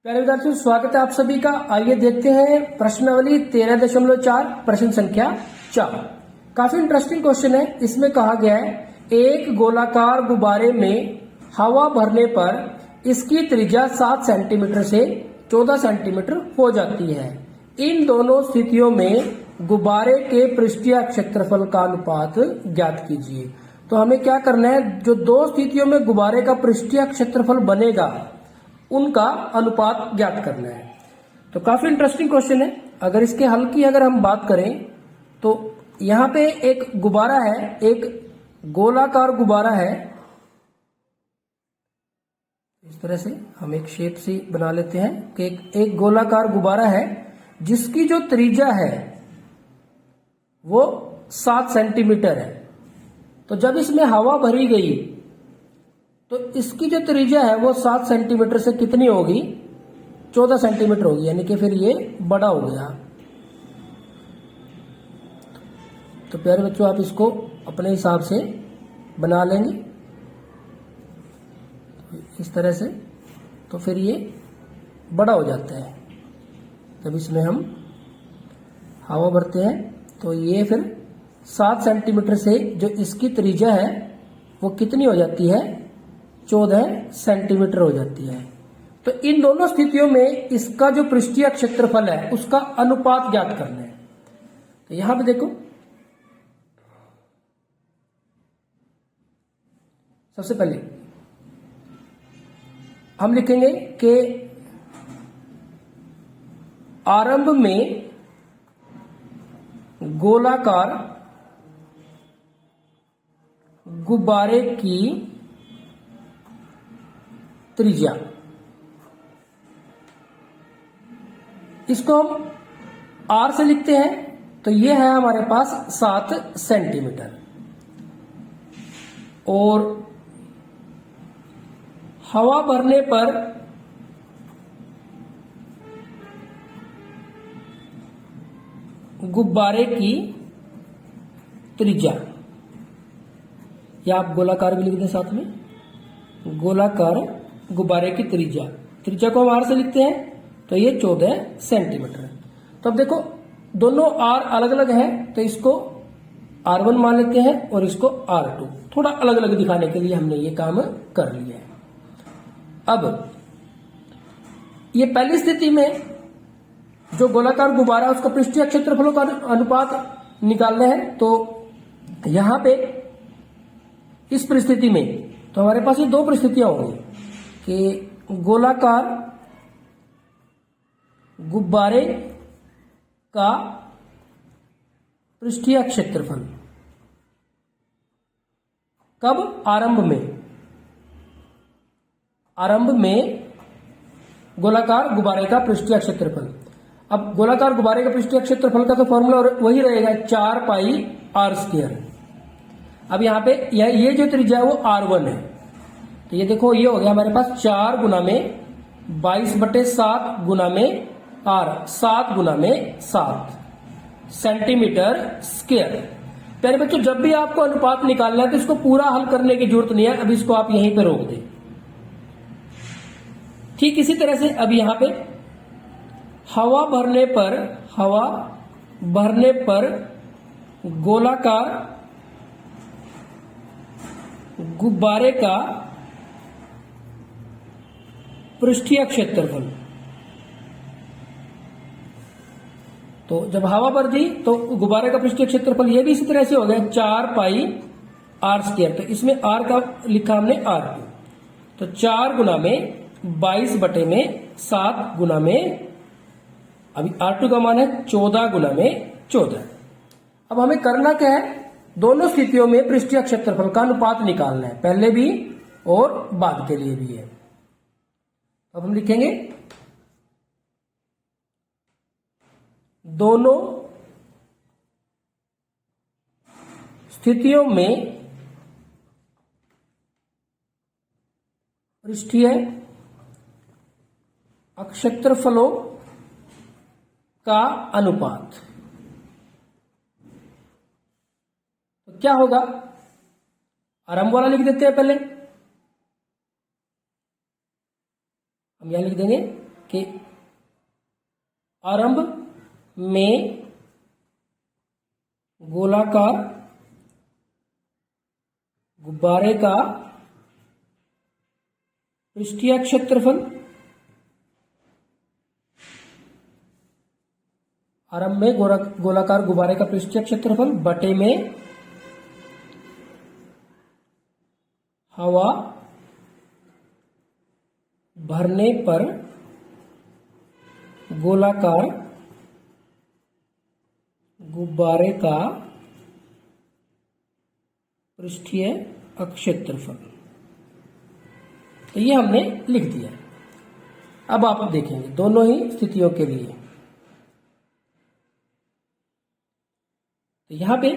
प्यारे विद्यार्थियों, स्वागत है आप सभी का। आइए देखते हैं प्रश्नावली 13.4 प्रश्न संख्या 4। काफी इंटरेस्टिंग क्वेश्चन है। इसमें कहा गया है एक गोलाकार गुब्बारे में हवा भरने पर इसकी त्रिज्या 7 सेंटीमीटर से 14 सेंटीमीटर हो जाती है। इन दोनों स्थितियों में गुब्बारे के पृष्ठीय क्षेत्रफल का अनुपात ज्ञात कीजिए। तो हमें क्या करना है, जो दो स्थितियों में गुब्बारे का पृष्ठीय क्षेत्रफल बनेगा उनका अनुपात ज्ञात करना है। तो काफी इंटरेस्टिंग क्वेश्चन है। अगर इसके हल की अगर हम बात करें तो यहां पे एक गुब्बारा है, एक गोलाकार गुब्बारा है। इस तरह से हम एक शेप से बना लेते हैं कि एक गोलाकार गुब्बारा है जिसकी जो त्रिज्या है वो 7 सेंटीमीटर है। तो जब इसमें हवा भरी गई तो इसकी जो त्रिज्या है वो 7 सेंटीमीटर से कितनी होगी, 14 सेंटीमीटर होगी, यानी कि फिर ये बड़ा हो गया। तो प्यारे बच्चों, आप इसको अपने हिसाब से बना लेंगे इस तरह से। तो फिर ये बड़ा हो जाता है। जब इसमें हम हवा भरते हैं तो ये फिर 7 सेंटीमीटर से जो इसकी त्रिज्या है वो कितनी हो जाती है, 14 सेंटीमीटर हो जाती है। तो इन दोनों स्थितियों में इसका जो पृष्ठीय क्षेत्रफल है उसका अनुपात ज्ञात करना है। तो यहां पे देखो, सबसे पहले हम लिखेंगे कि आरंभ में गोलाकार गुब्बारे की त्रिज्या, इसको हम आर से लिखते हैं। तो ये है हमारे पास 7 सेंटीमीटर। और हवा भरने पर गुब्बारे की त्रिज्या, या आप गोलाकार भी लिख दें साथ में, गोलाकार गुब्बारे की त्रिज्या को हम आर से लिखते हैं। तो ये 14 सेंटीमीटर है। तो अब देखो, दोनों आर अलग अलग है तो इसको R1 मान लेते हैं और इसको R2। थोड़ा अलग अलग दिखाने के लिए हमने ये काम कर लिया है। अब ये पहली स्थिति में जो गोलाकार गुब्बारा है उसका पृष्ठीय क्षेत्रफलों का अनुपात निकालना है। तो यहां पे इस परिस्थिति में तो हमारे पास ये दो परिस्थितियां होंगी कि गोलाकार गुब्बारे का पृष्ठीय क्षेत्रफल कब, आरंभ में गोलाकार गुब्बारे का पृष्ठीय क्षेत्रफल। अब गोलाकार गुब्बारे का पृष्ठीय क्षेत्रफल का तो फॉर्मूला वही रहेगा, 4 पाई आर स्क्वायर। अब यहां पे ये जो त्रिज्या है वो R1 है। तो ये देखो, ये हो गया हमारे पास 4 गुना में 22/7 गुना में R, 7 गुना में 7 सेंटीमीटर स्क्वायर। प्यारे बच्चों, जब भी आपको अनुपात निकालना है तो इसको पूरा हल करने की जरूरत नहीं है। अब इसको आप यहीं पे रोक दें। ठीक इसी तरह से अब यहां पे हवा भरने पर गोलाकार गुब्बारे का पृष्ठीय क्षेत्रफल, तो जब हवा भर दी तो गुब्बारे का पृष्ठीय क्षेत्रफल ये भी इसी तरह से हो गया 4 पाई आर स्क्वायर। तो इसमें आर का लिखा हमने R2। तो 4 गुना में 22/7 गुना में, अभी R2 का मान है 14 गुना में 14। अब हमें करना क्या है, दोनों स्थितियों में पृष्ठीय क्षेत्रफल का अनुपात निकालना है, पहले भी और बाद के लिए भी है। अब हम लिखेंगे दोनों स्थितियों में पृष्ठीय क्षेत्रफलों का अनुपात। तो क्या होगा, आरंभ वाला लिख देते हैं पहले। हम यहां लिख देंगे कि आरंभ में गोलाकार गुब्बारे का पृष्ठीय क्षेत्रफल, आरंभ में गोलाकार गुब्बारे का पृष्ठीय क्षेत्रफल बटे में हवा भरने पर गोलाकार गुब्बारे का पृष्ठीय क्षेत्रफल। तो ये हमने लिख दिया। अब आप देखेंगे दोनों ही स्थितियों के लिए। तो यहां पे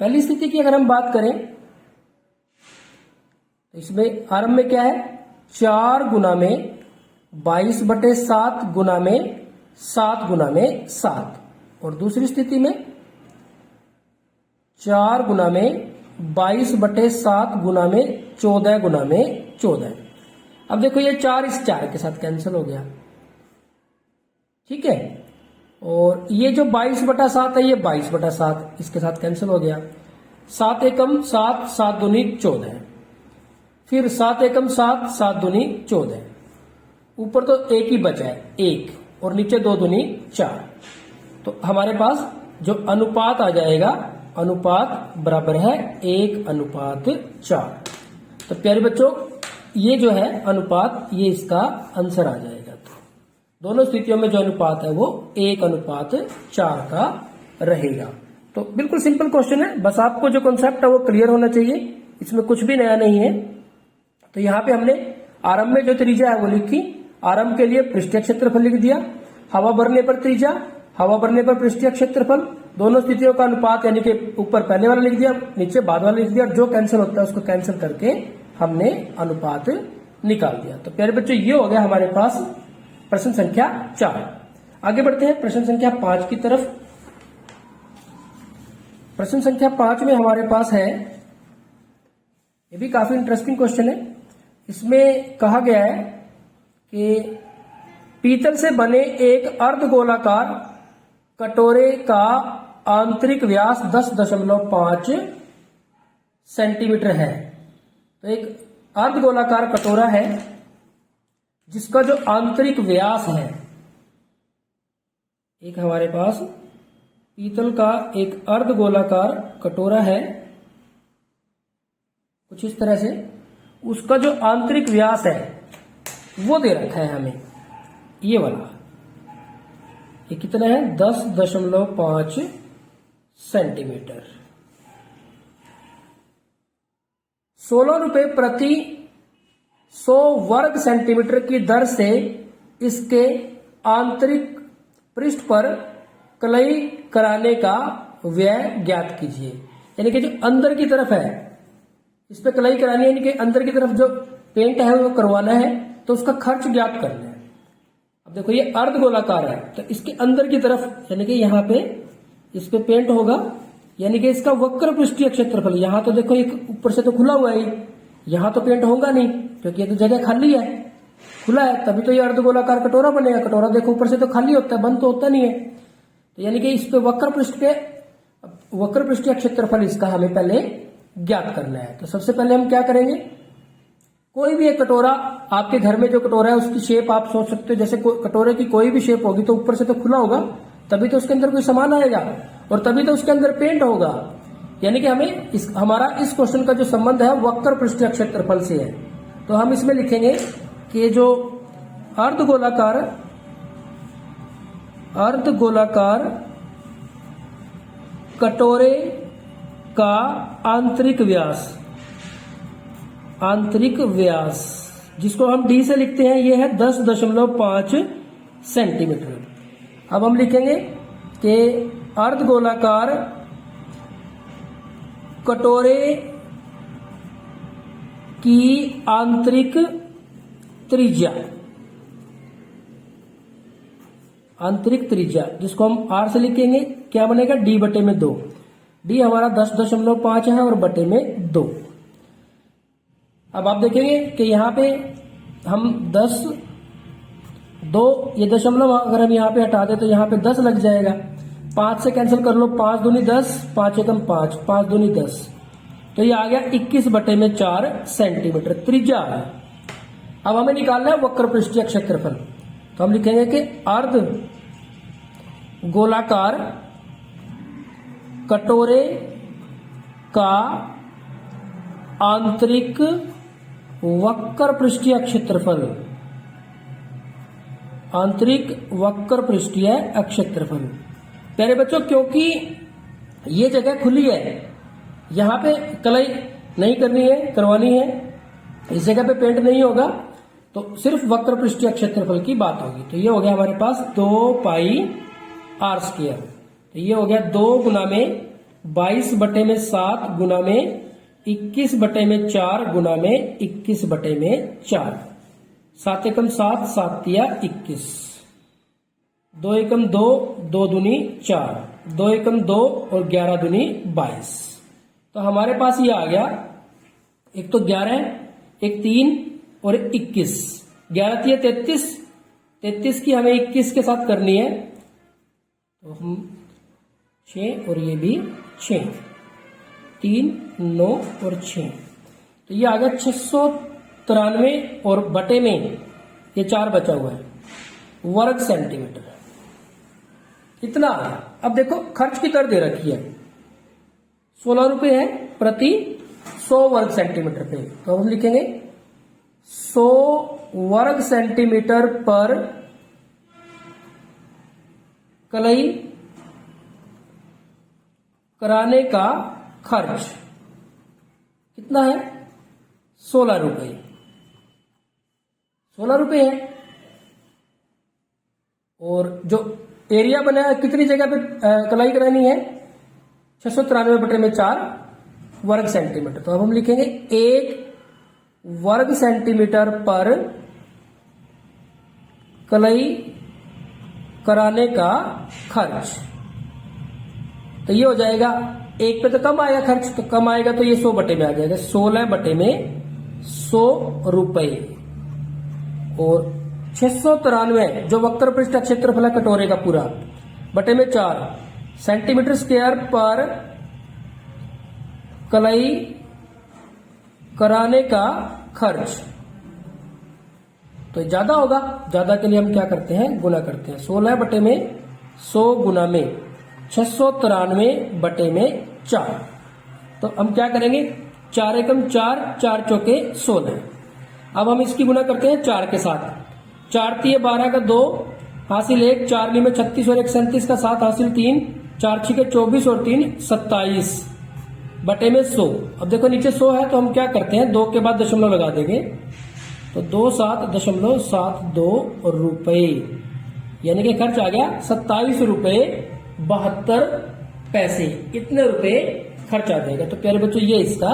पहली स्थिति की अगर हम बात करें तो इसमें आरंभ में क्या है, 4 गुना में 22/7 गुना में 7 गुना में 7, और दूसरी स्थिति में 4 गुना में 22/7 गुना में 14 गुना में 14। अब देखो ये 4 इस 4 के साथ कैंसिल हो गया, ठीक है, और ये जो 22/7 है ये 22/7 इसके साथ कैंसिल हो गया। 7 एकम 7, 7 दूनी 14, फिर 7 एकम 7, 7 दूनी 14, ऊपर तो एक ही बचा है 1, और नीचे 2 दूनी 4। तो हमारे पास जो अनुपात आ जाएगा, अनुपात बराबर है 1:4। तो प्यारे बच्चों ये जो है अनुपात, ये इसका आंसर आ जाएगा। तो दोनों स्थितियों में जो अनुपात है वो 1:4 का रहेगा। तो बिल्कुल सिंपल क्वेश्चन है, बस आपको जो कॉन्सेप्ट है वो क्लियर होना चाहिए, इसमें कुछ भी नया नहीं है। तो यहाँ पे हमने आरंभ में जो त्रिज्या है वो लिखी, आरंभ के लिए पृष्ठीय क्षेत्रफल लिख दिया, हवा भरने पर त्रिज्या, हवा भरने पर पृष्ठीय क्षेत्रफल, दोनों स्थितियों का अनुपात यानी कि ऊपर पहले वाला लिख दिया, नीचे बाद वाला लिख दिया, और जो कैंसिल होता है उसको कैंसिल करके हमने अनुपात निकाल दिया। तो प्यारे बच्चों ये हो गया हमारे पास प्रश्न संख्या 4। आगे बढ़ते हैं प्रश्न संख्या 5 की तरफ। प्रश्न संख्या 5 में हमारे पास है, ये भी काफी इंटरेस्टिंग क्वेश्चन है। इसमें कहा गया है कि पीतल से बने एक अर्धगोलाकार कटोरे का आंतरिक व्यास 10.5 सेंटीमीटर है। तो एक अर्धगोलाकार कटोरा है जिसका जो आंतरिक व्यास है, एक हमारे पास पीतल का एक अर्धगोलाकार कटोरा है कुछ इस तरह से, उसका जो आंतरिक व्यास है वो दे रखा है हमें, ये वाला, ये कितना है 10.5 सेंटीमीटर। 16 रुपए प्रति 100 वर्ग सेंटीमीटर की दर से इसके आंतरिक पृष्ठ पर कलई कराने का व्यय ज्ञात कीजिए। यानी कि जो अंदर की तरफ है इस पे कलई करानी है, यानी कि अंदर की तरफ जो पेंट है वो करवाना है, तो उसका खर्च ज्ञात करना है। अब देखो ये अर्धगोलाकार है, तो इसके अंदर की तरफ यानी कि यहाँ पे इस पे पेंट होगा, यानी कि इसका वक्र पृष्ठीय क्षेत्रफल, यहाँ तो देखो एक ऊपर से तो खुला हुआ है, यहाँ तो पेंट होगा नहीं क्योंकि ये तो जगह खाली है, खुला है, तभी तो ये अर्धगोलाकार कटोरा बनेगा। कटोरा देखो ऊपर से तो खाली होता है, बंद तो होता नहीं है। तो यानी कि इस पे वक्र पृष्ठीय क्षेत्रफल इसका हमें पहले ज्ञात करना है। तो सबसे पहले हम क्या करेंगे, कोई भी एक कटोरा, आपके घर में जो कटोरा है उसकी शेप आप सोच सकते हो, जैसे कटोरे की कोई भी शेप होगी तो ऊपर से तो खुला होगा, तभी तो उसके अंदर कोई सामान आएगा और तभी तो उसके अंदर पेंट होगा। यानी कि हमें हमारा इस क्वेश्चन का जो संबंध है वक्र पृष्ठीय क्षेत्रफल से है। तो हम इसमें लिखेंगे कि जो अर्धगोलाकार कटोरे का आंतरिक व्यास जिसको हम डी से लिखते हैं, ये है 10.5 सेंटीमीटर। अब हम लिखेंगे कि अर्धगोलाकार कटोरे की आंतरिक त्रिज्या जिसको हम आर से लिखेंगे, क्या बनेगा D/2। डी हमारा 10.5 है और बटे में 2। अब आप देखेंगे कि यहाँ पे हम 10 2, ये दशमलव अगर हम यहाँ पे हटा दें तो यहाँ पे 10 लग जाएगा। 5 से कैंसिल कर लो, 5 दूनी 10, 5 एकम 5, 5 दूनी 10, तो ये आ गया 21/4 सेंटीमीटर त्रिज्या है। अब हमें निकालना है वक्र पृष्ठीय क्षेत्रफल, तो हम लिखेंगे कि अर्ध गोलाकार कटोरे का आंतरिक वक्र पृष्ठीय क्षेत्रफल, आंतरिक वक्र पृष्ठीय क्षेत्रफल। प्यारे बच्चों, क्योंकि ये जगह खुली है, यहां पे कलाई नहीं करनी है, करवानी है, इस जगह पे पेंट नहीं होगा, तो सिर्फ वक्र पृष्ठीय क्षेत्रफल की बात होगी। तो ये हो गया हमारे पास 2πr²। तो ये हो गया 2 गुना में 22/7 गुना में 21/4 गुना में 21/4। 7 एकम 7, 7 तिया 21, 2 एकम 2, 2 दूनी 4, 2 एकम 2 और 11 दूनी 22। तो हमारे पास ये आ गया, एक तो 11, एक 3 और 21। 11 तिया 33, 33 की हमें 21 के साथ करनी है, तो हम 6 और ये भी 6, 3, 9 और 6, तो ये आ गया 693 और बटे में ये 4 बचा हुआ है वर्ग सेंटीमीटर, इतना आ गया। अब देखो खर्च की दर दे रखी है 16 रुपए है प्रति 100 वर्ग सेंटीमीटर पे, तो हम लिखेंगे 100 वर्ग सेंटीमीटर पर कलई कराने का खर्च कितना है? 16 रुपए। 16 रुपए है। और जो एरिया बनाया कितनी जगह पे कलाई करानी है? 693/4 वर्ग सेंटीमीटर। तो अब हम लिखेंगे 1 वर्ग सेंटीमीटर पर कलाई कराने का खर्च। तो ये हो जाएगा, एक पे तो कम आएगा खर्च, तो कम आएगा तो ये 100 बटे में आ जाएगा, 16 बटे में 100 रुपए। और 693 जो वक्र पृष्ठ क्षेत्रफल है कटोरे का पूरा, बटे में 4 सेंटीमीटर स्क्वायर पर कलाई कराने का खर्च। तो ज्यादा होगा, ज्यादा के लिए हम क्या करते हैं? गुना करते हैं। 16 बटे में 100 गुना में 693 बटे में 4। तो हम क्या करेंगे? 4 एकम 4, 4 चौके 16। अब हम इसकी गुना करते हैं 4 के साथ। 4 तिये 12 का 2 हासिल 1, 4 ली में 36 और 1 37 का 7 हासिल 3, 4 छिके 24 और 3 27 बटे में 100। अब देखो नीचे 100 है तो हम क्या करते हैं? 2 के बाद दशमलव लगा देंगे, तो 27.72 रुपए, यानी कि खर्च आ गया 27 रुपए 72 पैसे। इतने रुपए खर्च आ जाएगा। तो प्यारे बच्चों ये इसका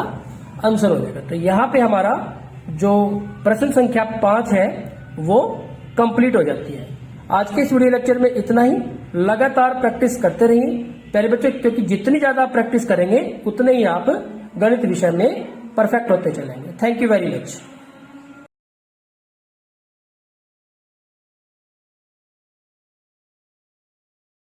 आंसर हो जाएगा। तो यहाँ पे हमारा जो प्रश्न संख्या 5 है वो कंप्लीट हो जाती है। आज के इस वीडियो लेक्चर में इतना ही। लगातार प्रैक्टिस करते रहिए प्यारे बच्चों, क्योंकि जितनी ज्यादा आप प्रैक्टिस करेंगे उतने ही आप गणित विषय में परफेक्ट होते चलेंगे। Thank you very much.